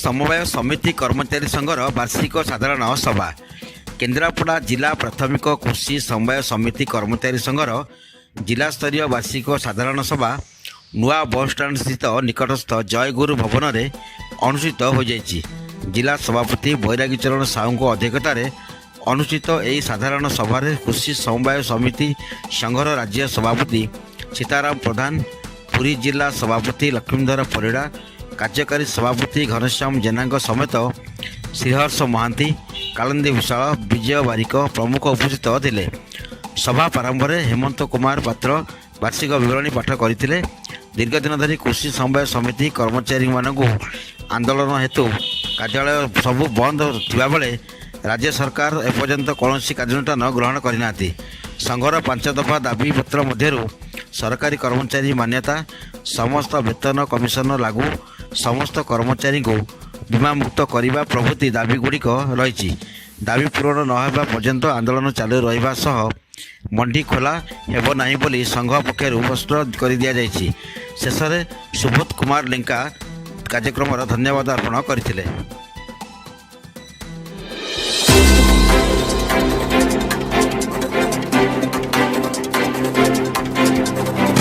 ସମବାୟ ସମିତି କର୍ମଚାରୀ ସଂଘର ବାର୍ଷିକ ସାଧାରଣ ସଭା। କେନ୍ଦ୍ରାପଡ଼ା ଜିଲ୍ଲା ପ୍ରାଥମିକ କୃଷି ସମବାୟ ସମିତି କର୍ମଚାରୀ ସଂଘର ଜିଲ୍ଲାସ୍ତରୀୟ ବାର୍ଷିକ ସାଧାରଣ ସଭା ନୂଆ ବସ୍ଷ୍ଟାଣ୍ଡ ସ୍ଥିତ ନିକଟସ୍ଥ ଜୟଗୁରୁ ଭବନରେ ଅନୁଷ୍ଠିତ ହୋଇଯାଇଛି। ଜିଲ୍ଲା ସଭାପତି ବୈରାଗୀ ଚରଣ ସାହୁଙ୍କ ଅଧ୍ୟକ୍ଷତାରେ ଅନୁଷ୍ଠିତ ଏହି ସାଧାରଣ ସଭାରେ କୃଷି ସମବାୟ ସମିତି ସଂଘର ରାଜ୍ୟ ସଭାପତି ସୀତାରାମ ପ୍ରଧାନ, ପୁରୀ ଜିଲ୍ଲା ସଭାପତି ଲକ୍ଷ୍ମୀଧର ପରିଡ଼ା, କାର୍ଯ୍ୟକାରୀ ସଭାପତି ଘନଶ୍ୟାମ ଜେନାଙ୍କ ସମେତ ଶ୍ରୀହର୍ଷ ମହାନ୍ତି, କାଳିନ୍ଦୀ ବିଶାଳ, ବିଜୟ ବାରିକ ପ୍ରମୁଖ ଉପସ୍ଥିତ ଥିଲେ। ସଭା ପ୍ରାରମ୍ଭରେ ହେମନ୍ତ କୁମାର ପାତ୍ର ବାର୍ଷିକ ବିବରଣୀ ପାଠ କରିଥିଲେ। ଦୀର୍ଘ ଦିନ ଧରି କୃଷି ସମବାୟ ସମିତି କର୍ମଚାରୀମାନଙ୍କୁ ଆନ୍ଦୋଳନ ହେତୁ କାର୍ଯ୍ୟାଳୟ ସବୁ ବନ୍ଦ ଥିବାବେଳେ ରାଜ୍ୟ ସରକାର ଏପର୍ଯ୍ୟନ୍ତ କୌଣସି କାର୍ଯ୍ୟାନୁଷ୍ଠାନ ଗ୍ରହଣ କରିନାହାନ୍ତି। ସଂଘର 5 ଦଫା ଦାବିପତ୍ର ମଧ୍ୟରୁ ସରକାରୀ କର୍ମଚାରୀ ମାନ୍ୟତା, ସମସ୍ତ ବେତନ କମିଶନ ଲାଗୁ, ସମସ୍ତ କର୍ମଚାରୀଙ୍କୁ ବୀମାମୁକ୍ତ କରିବା ପ୍ରଭୃତି ଦାବିଗୁଡ଼ିକ ରହିଛି। ଦାବି ପୂରଣ ନ ହେବା ପର୍ଯ୍ୟନ୍ତ ଆନ୍ଦୋଳନ ଚାଲୁ ରହିବା ସହ ମଣ୍ଡି ଖୋଲା ହେବ ନାହିଁ ବୋଲି ସଂଘ ପକ୍ଷରୁ ସ୍ପଷ୍ଟ କରିଦିଆଯାଇଛି। ଶେଷରେ ସୁବୋଧ କୁମାର ଲେଙ୍କା କାର୍ଯ୍ୟକ୍ରମର ଧନ୍ୟବାଦ ଅର୍ପଣ କରିଥିଲେ।